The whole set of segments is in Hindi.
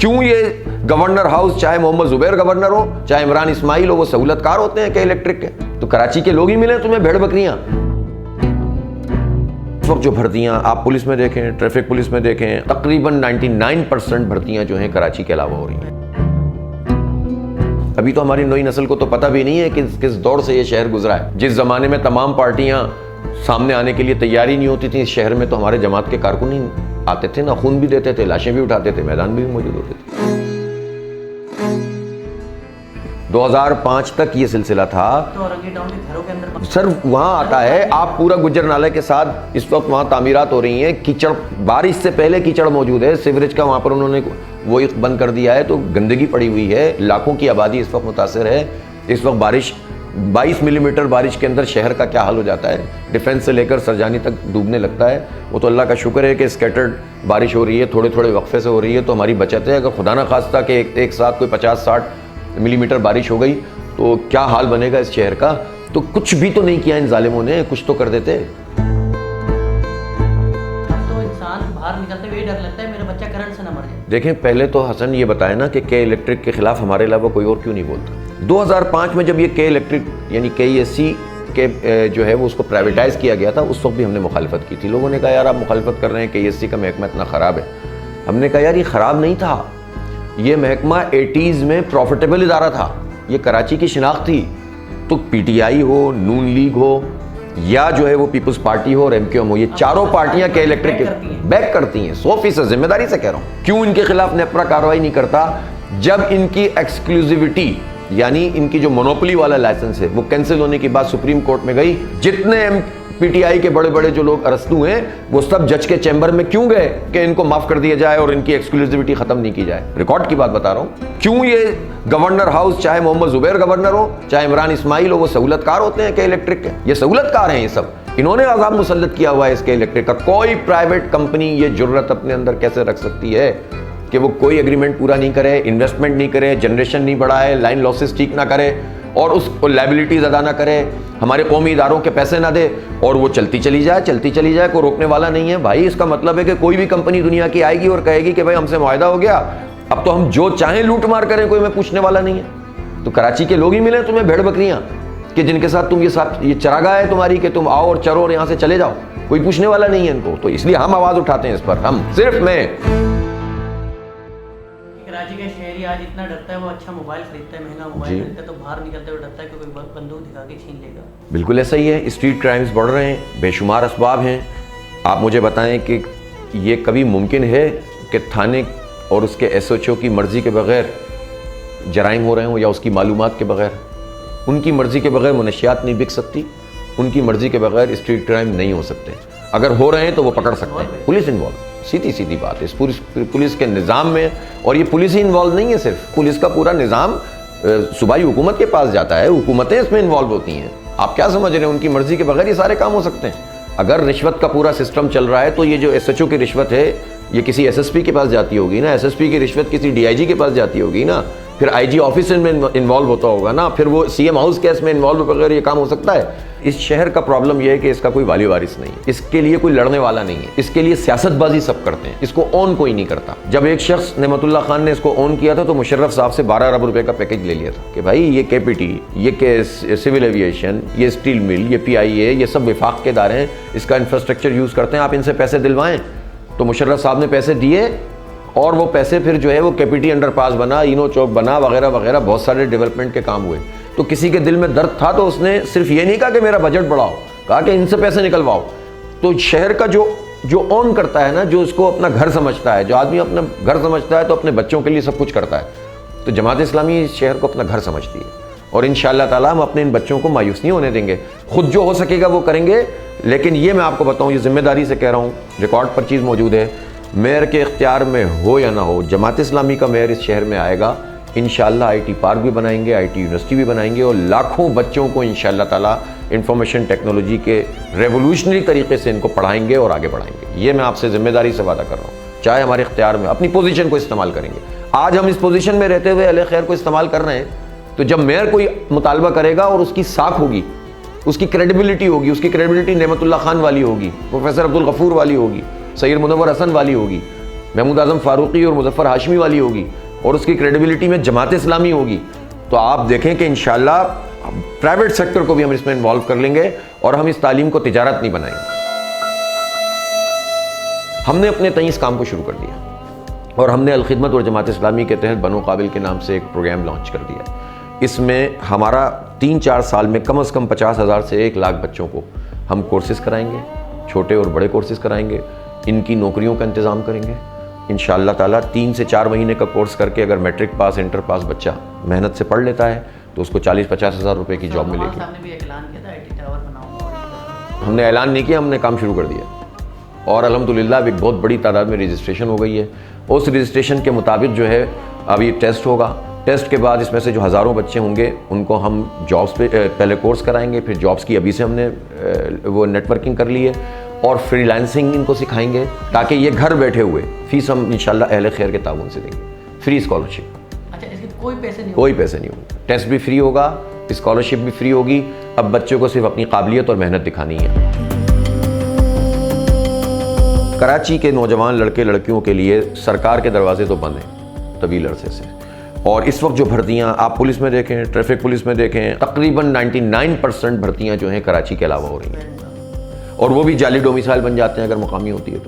क्यों ये गवर्नर हाउस, चाहे मोहम्मद जुबैर गवर्नर हो, चाहे इमरान इस्माइल हो, वो सहूलतकार होते हैं क्या इलेक्ट्रिक के? तो कराची के लोग ही मिले तुम्हें भेड़ बकरियां। इस वक्त जो भर्तियां आप पुलिस में देखें, ट्रैफिक पुलिस में देखें, तकरीबन 99% भर्तियां जो हैं कराची के अलावा हो रही हैं। अभी तो हमारी नई नस्ल को तो पता भी नहीं है कि किस दौर से ये शहर गुजरा है। जिस जमाने में तमाम पार्टियां सामने आने के लिए तैयारी नहीं होती थी इस शहर में, तो हमारे जमात के कारकुन ही आते थे ना, खून भी देते थे, लाशें भी उठाते थे, मैदान में भी मौजूद होते थे। 2005 तक ये सिलसिला था। तो औरंगीटाउन के घरों के अंदर सर वहाँ आता है, आप पूरा गुज्जर नाले के साथ इस वक्त वहाँ तामीरात हो रही हैं, कीचड़, बारिश से पहले कीचड़ मौजूद है, सीवरेज का वहाँ पर उन्होंने वो एक बंद कर दिया है, तो गंदगी पड़ी हुई है, लाखों की आबादी इस वक्त मुतासर है। इस वक्त बारिश 22 मिलीमीटर बारिश के अंदर शहर का क्या हाल हो जाता है, डिफेंस से लेकर सरजानी तक डूबने लगता है। वो तो अल्लाह का शुक्र है कि स्कैटर्ड बारिश हो रही है, थोड़े थोड़े वक्फे से हो रही है, तो हमारी बचत है। अगर खुदा ना खास्ता कि एक साथ कोई 50-60 मिलीमीटर बारिश हो गई तो क्या हाल बनेगा इस शहर का। तो कुछ भी तो नहीं किया इन जालिमों ने, कुछ तो कर देते। तो इंसान बाहर निकलते हुए डर लगता है मेरा बच्चा करंट से न मर जाए। देखें, पहले तो हसन ये बताए ना कि के इलेक्ट्रिक के खिलाफ हमारे अलावा कोई और क्यों नहीं बोलता। 2005 में जब ये के इलेक्ट्रिक यानी KESC के जो है वो उसको प्राइवेटाइज किया गया था, उस वक्त भी हमने मुखालफत की थी। लोगों ने कहा यार आप मुखालफत कर रहे हैं, KESC का महकमा इतना ख़राब है। हमने कहा यार ये ख़राब नहीं था, ये महकमा 80s में प्रॉफिटेबल इदारा था, ये कराची की शिनाख्त थी। तो PTI हो, नून लीग हो, या जो है वो पीपल्स पार्टी हो और MQM हो, ये चारों पार्टियां के इलेक्ट्रिक के बैक करती हैं। 100% जिम्मेदारी से कह रहा हूं। क्यों इनके खिलाफ नेपरा कार्रवाई नहीं करता? जब इनकी एक्सक्लूसिविटी यानी इनकी जो मोनोपोली वाला लाइसेंस है वो कैंसिल होने की बात सुप्रीम कोर्ट में गई, जितने PTI के बड़े बड़े जो लोग अरस्तू हैं वो सब जज के चैम्बर में क्यों गए कि इनको माफ कर दिया जाए और इनकी एक्सक्लूसिविटी खत्म नहीं की जाए। रिकॉर्ड की बात बता रहा हूं। क्यों ये गवर्नर हाउस, चाहे मोहम्मद जुबैर गवर्नर हो, चाहे इमरान इस्माइल हो, वो सहूलतकार होते हैं के इलेक्ट्रिक के? ये सहूलतकार हैं, ये सब इन्होंने आजाद मुसल्लत किया हुआ है इसके इलेक्ट्रिक का। कोई प्राइवेट कंपनी ये जुर्रत अपने अंदर कैसे रख सकती है कि वो कोई एग्रीमेंट पूरा नहीं करे, इन्वेस्टमेंट नहीं करे, जनरेशन नहीं बढ़ाए, लाइन लॉसेस ठीक ना करे और उस लायबिलिटीज अदा ना करे, हमारे कौमी इदारों के पैसे ना दे और वो चलती चली जाए, कोई रोकने वाला नहीं है। भाई इसका मतलब है कि कोई भी कंपनी दुनिया की आएगी और कहेगी कि भाई हमसे मुआहदा हो गया, अब तो हम जो चाहें लूट मार करें, कोई में पूछने वाला नहीं है। तो कराची के लोग ही मिले तुम्हें भेड़ बकरियां कि जिनके साथ तुम ये चरागाह है तुम्हारी कि तुम आओ और चरो और यहाँ से चले जाओ, कोई पूछने वाला नहीं है इनको। तो इसलिए हम आवाज उठाते हैं इस पर, हम सिर्फ मैं। कराची का शहरी आज इतना डरता है, वो अच्छा मोबाइल खरीदता है, महंगा मोबाइल खरीदता है, तो बाहर निकलते हुए डरता है कि कोई बंदूक दिखा के छीन लेगा। बिल्कुल ऐसा ही है। स्ट्रीट क्राइम्स बढ़ रहे हैं, बेशुमार असबाब हैं। आप मुझे बताएं कि ये कभी मुमकिन है कि थाने और उसके SHO की मर्ज़ी के बगैर जराइम हो रहे हों या उसकी मालूमात के बगैर? उनकी मर्ज़ी के बगैर मुनशियात नहीं बिक सकती, उनकी मर्ज़ी के बगैर स्ट्रीट क्राइम नहीं हो सकते। अगर हो रहे हैं तो वो पकड़ सकते हैं, पुलिस इन्वॉल्व, सीधी बात है। इस पुलिस के निज़ाम में, और ये पुलिस ही इन्वॉल्व नहीं है, सिर्फ पुलिस का पूरा निज़ाम सूबाई हुकूमत के पास जाता है, हुकूमतें इसमें इन्वॉल्व होती हैं। आप क्या समझ रहे हैं उनकी मर्ज़ी के बगैर ये सारे काम हो सकते हैं? अगर रिश्वत का पूरा सिस्टम चल रहा है तो ये जो SHO की रिश्वत है ये किसी SSP के पास जाती होगी ना, SSP की रिश्वत किसी DIG के पास जाती होगी ना, फिर IG ऑफिस में इन्वॉल्व होता होगा ना, फिर वो CM हाउस केस में इन्वॉल्व वगैरह ये काम हो सकता है। इस शहर का प्रॉब्लम यह है कि इसका कोई वाली वारिस नहीं है, इसके लिए कोई लड़ने वाला नहीं है, इसके लिए सियासतबाजी सब करते हैं, इसको ऑन कोई नहीं करता। जब एक शख्स नेमतुल्लाह खान ने इसको ऑन किया था तो मुशर्रफ साहब से 12 अरब रुपए का पैकेज ले लिया था कि भाई ये KPT, ये सिविल एविएशन, ये स्टील मिल, ये PIA, ये सब विफाक के इदारे हैं, इसका इंफ्रास्ट्रक्चर यूज़ करते हैं, आप इनसे पैसे दिलवाएं। तो मुशर्रफ साहब ने पैसे दिए और वो पैसे फिर जो है वो KPT अंडरपास बना, इनो चौक बना, वगैरह वगैरह, बहुत सारे डेवलपमेंट के काम हुए। तो किसी के दिल में दर्द था तो उसने सिर्फ ये नहीं कहा कि मेरा बजट बढ़ाओ, कहा कि इनसे पैसे निकलवाओ। तो शहर का जो ऑन करता है ना, जो इसको अपना घर समझता है, जो आदमी अपना घर समझता है तो अपने बच्चों के लिए सब कुछ करता है। तो जमात इस्लामी इस शहर को अपना घर समझती है और इंशाअल्लाह ताला हम अपने इन बच्चों को मायूस नहीं होने देंगे। खुद जो हो सकेगा वो करेंगे, लेकिन ये मैं आपको बताऊँ, ये जिम्मेदारी से कह रहा हूँ, रिकॉर्ड पर चीज़ मौजूद है, मेयर के इख्तियार में हो या ना हो, जमात इस्लामी का मेयर इस शहर में आएगा, इंशाअल्लाह IT पार्क भी बनाएंगे, IT यूनिवर्सिटी भी बनाएंगे और लाखों बच्चों को इंशाअल्लाह ताला इंफॉर्मेशन टेक्नोलॉजी के रेवोल्यूशनरी तरीके से इनको पढ़ाएंगे और आगे बढ़ाएंगे। ये मैं आपसे जिम्मेदारी से वादा कर रहा हूँ। चाहे हमारे इख्तियार में, अपनी पोजीशन को इस्तेमाल करेंगे। आज हम इस पोजीशन में रहते हुए अहले खैर को इस्तेमाल कर रहे हैं, तो जब मेयर कोई मुतालबा करेगा और उसकी साख होगी, उसकी क्रेडिबिलिटी होगी, उसकी क्रेडिबिलिटी नेमतुल्लाह खान वाली होगी, प्रोफेसर अब्दुल गफूर वाली होगी, सैयद मुनव्वर हसन वाली होगी, महमूद आजम फारूकी और मुजफ्फर हाशमी वाली होगी और उसकी क्रेडिबिलिटी में जमात इस्लामी होगी, तो आप देखें कि इंशाल्लाह प्राइवेट सेक्टर को भी हम इसमें इन्वॉल्व कर लेंगे और हम इस तालीम को तिजारत नहीं बनाएंगे। हमने अपने तय इस काम को शुरू कर दिया और हमने अल खिदमत और जमात इस्लामी के तहत बनो काबिल के नाम से एक प्रोग्राम लॉन्च कर दिया। इसमें हमारा 3-4 साल में कम से कम 50,000 से 1 लाख बच्चों को हम कोर्सेज कराएंगे, छोटे और बड़े कोर्सेज कराएंगे, इनकी नौकरियों का इंतज़ाम करेंगे इंशाअल्लाह ताला। 3 से 4 महीने का कोर्स करके अगर मैट्रिक पास, इंटर पास बच्चा मेहनत से पढ़ लेता है तो उसको 40-50 हज़ार रुपये की जॉब मिलेगी। हमने ऐलान नहीं किया, हमने काम शुरू कर दिया और अल्हम्दुलिल्लाह एक बहुत बड़ी तादाद में रजिस्ट्रेशन हो गई है। उस रजिस्ट्रेशन के मुताबिक जो है अभी टेस्ट होगा, टेस्ट के बाद इसमें से जो हज़ारों बच्चे होंगे उनको हम जॉब्स पे पहले कोर्स कराएंगे, फिर जॉब्स की अभी से हमने वो नेटवर्किंग कर ली है और फ्रीलांसिंग इनको सिखाएंगे ताकि ये घर बैठे हुए फीस हम इंशाल्लाह अहले खैर के ताउन से देंगे, फ्री स्कॉलरशिप। अच्छा, इसके कोई पैसे नहीं? कोई पैसे नहीं होंगे, टेस्ट भी फ्री होगा, स्कॉलरशिप भी फ्री होगी। अब बच्चों को सिर्फ अपनी काबिलियत और मेहनत दिखानी है। कराची के नौजवान लड़के लड़कियों के लिए सरकार के दरवाजे तो बंद हैं तवील अरसे से, और इस वक्त जो भर्तियां आप पुलिस में देखें, ट्रैफिक पुलिस में देखें, तकरीबन 99% भर्तियां जो हैं कराची के अलावा हो रही हैं और वो भी जाली डोमिसाइल बन जाते हैं अगर मुकामी होती है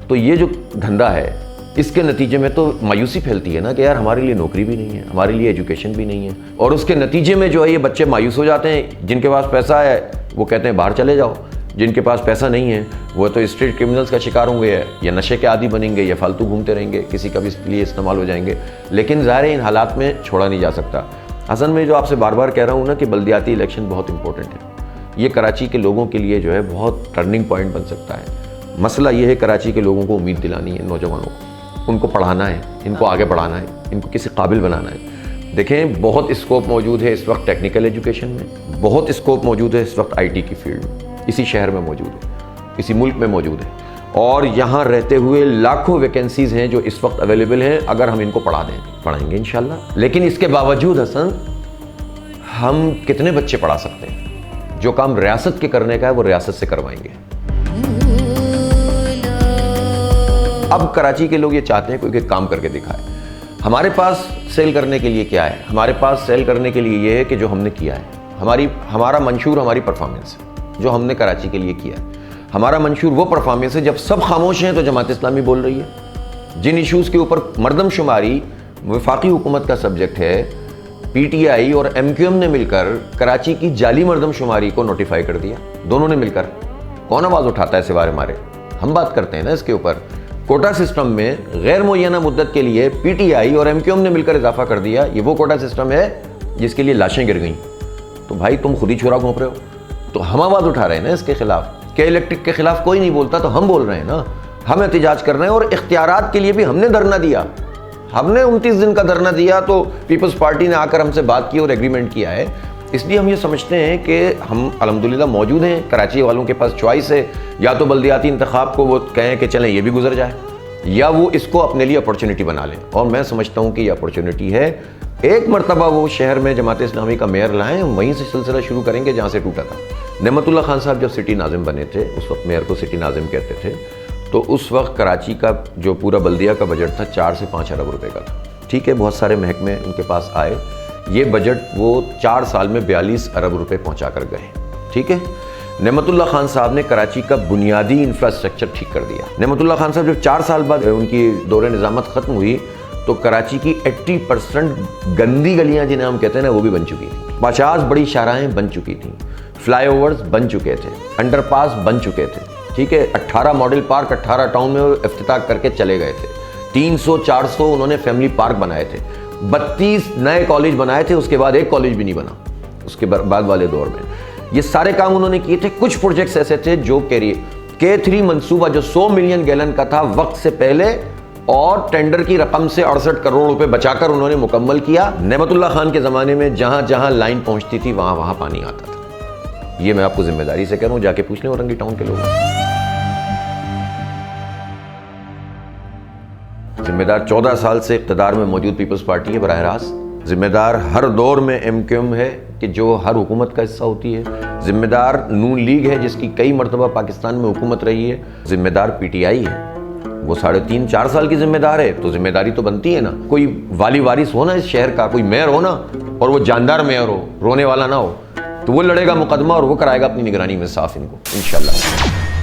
तो ये जो धंधा है इसके नतीजे में तो मायूसी फैलती है ना कि यार हमारे लिए नौकरी भी नहीं है, हमारे लिए एजुकेशन भी नहीं है, और उसके नतीजे में जो है ये बच्चे मायूस हो जाते हैं। जिनके पास पैसा है वो कहते हैं बाहर चले जाओ, जिनके पास पैसा नहीं है वो तो स्ट्रीट क्रिमिनल्स का शिकार होंगे या नशे के आदी बनेंगे या फालतू घूमते रहेंगे, किसी का भी लिए इस्तेमाल हो जाएंगे। लेकिन ज़ाहिर है इन हालात में छोड़ा नहीं जा सकता। हसन में जो आपसे बार बार कह रहा हूँ ना कि बल्दियाती इलेक्शन बहुत इंपॉर्टेंट है, ये कराची के लोगों के लिए जो है बहुत टर्निंग पॉइंट बन सकता है। मसला ये है कराची के लोगों को उम्मीद दिलानी है, नौजवानों को, उनको पढ़ाना है, इनको आगे बढ़ाना है, इनको किसी काबिल बनाना है। देखें बहुत स्कोप मौजूद है इस वक्त टेक्निकल एजुकेशन में, बहुत स्कोप मौजूद है इस वक्त IT की फील्ड में, इसी शहर में मौजूद है, इसी मुल्क में मौजूद है, और यहाँ रहते हुए लाखों वैकेंसीज़ हैं जो इस वक्त अवेलेबल हैं अगर हम इनको पढ़ा दें, पढ़ाएंगे इंशाल्लाह। लेकिन इसके बावजूद हसन हम कितने बच्चे पढ़ा सकते हैं? जो काम रियासत के करने का है वो रियासत से करवाएंगे। अब कराची के लोग ये चाहते हैं कोई काम करके दिखाए। हमारे पास सेल करने के लिए क्या है? हमारे पास सेल करने के लिए ये है कि जो हमने किया है, हमारा मंशूर हमारी परफॉर्मेंस है जो हमने कराची के लिए किया है। हमारा मंशूर वो परफॉर्मेंस है जब सब खामोश हैं तो जमात इस्लामी बोल रही है। जिन इशूज़ के ऊपर मरदमशुमारी वफाकी हुकूमत का सब्जेक्ट है, PTI और MQM ने मिलकर कराची की जाली मरदमशुमारी को नोटिफाई कर दिया। दोनों ने मिलकर। कौन आवाज़ उठाता है सिवाय हमारे? हम बात करते हैं ना इसके ऊपर। कोटा सिस्टम में गैर मुय्यना मुद्दत के लिए PTI और MQM ने मिलकर इजाफा कर दिया। ये वो कोटा सिस्टम है जिसके लिए लाशें गिर गई। तो भाई तुम खुद ही छुरा घोंप रहे हो, तो हम आवाज़ उठा रहे हैं ना इसके खिलाफ। के इलेक्ट्रिक के खिलाफ कोई नहीं बोलता तो हम बोल रहे हैं ना, हम एहतिजाज कर रहे हैं। और इख्तियारात के लिए भी हमने धरना दिया, हमने 29 दिन का धरना दिया, तो पीपल्स पार्टी ने आकर हमसे बात की और एग्रीमेंट किया है। इसलिए हम ये समझते हैं कि हम अल्हम्दुलिल्लाह मौजूद हैं। कराची वालों के पास चॉइस है, या तो बल्दियाती इंतखाब को वो कहें कि चलें ये भी गुजर जाए, या वो इसको अपने लिए अपॉर्चुनिटी बना लें। और मैं समझता हूँ कि ये अपॉर्चुनिटी है। एक मरतबा वो शहर में जमात इस्लामी का मेयर लाएँ, वहीं से सिलसिला शुरू करेंगे जहाँ से टूटा था। नेमतुल्लाह खान साहब जब सिटी नाजिम बने थे, उस वक्त मेयर को सिटी नाजिम कहते थे, तो उस वक्त कराची का जो पूरा बल्दिया का बजट था 4 से 5 अरब रुपए का था। ठीक है, बहुत सारे महकमे उनके पास आए, ये बजट वो 4 साल में 42 अरब रुपए पहुंचा कर गए। ठीक है, नेमतुल्लाह खान साहब ने कराची का बुनियादी इंफ्रास्ट्रक्चर ठीक कर दिया। नेमतुल्लाह खान साहब जब 4 साल बाद उनकी दौरे निज़ामत ख़त्म हुई तो कराची की 80% गंदी गलियाँ जिन्हें हम कहते हैं ना, वो भी बन चुकी थी। 50 बड़ी शाहराहें बन चुकी थी, फ्लाईओवर्स बन चुके थे, अंडरपास बन चुके थे। ठीक है, 18 मॉडल पार्क 18 टाउन में इफ्तिताह करके चले गए थे। 300-400 उन्होंने फैमिली पार्क बनाए थे। 32 नए कॉलेज बनाए थे, उसके बाद एक कॉलेज भी नहीं बना उसके बाद वाले दौर में। ये सारे काम उन्होंने किए थे। कुछ प्रोजेक्ट्स ऐसे थे जो K3 मंसूबा जो 100 मिलियन गैलन का था वक्त से पहले, और टेंडर की रकम से 68 करोड़ रुपए बचाकर उन्होंने मुकम्मल किया। नेमतुल्लाह खान के ज़माने में जहां जहां लाइन पहुंचती थी वहां वहां पानी आता था। ये मैं आपको जिम्मेदारी से कह रहा हूं, जाके पूछ लें औरंगी टाउन के लोग। जिम्मेदार 14 साल से इक़्तिदार में मौजूद पीपल्स पार्टी है बराह रास्त। जिम्मेदार हर दौर में MQM है कि जो हर हुकूमत का हिस्सा होती है। जिम्मेदार नून लीग है जिसकी कई मरतबा पाकिस्तान में हुकूमत रही है। जिम्मेदार PTI है, वो 3.5-4 साल की जिम्मेदार है, तो जिम्मेदारी तो बनती है ना। कोई वाली वारिस हो ना इस शहर का, कोई मेयर हो ना, और वो जानदार मेयर हो, रोने वाला ना हो, तो वो लड़ेगा मुकदमा और वो कराएगा अपनी निगरानी में साफ इनको, इंशाल्लाह।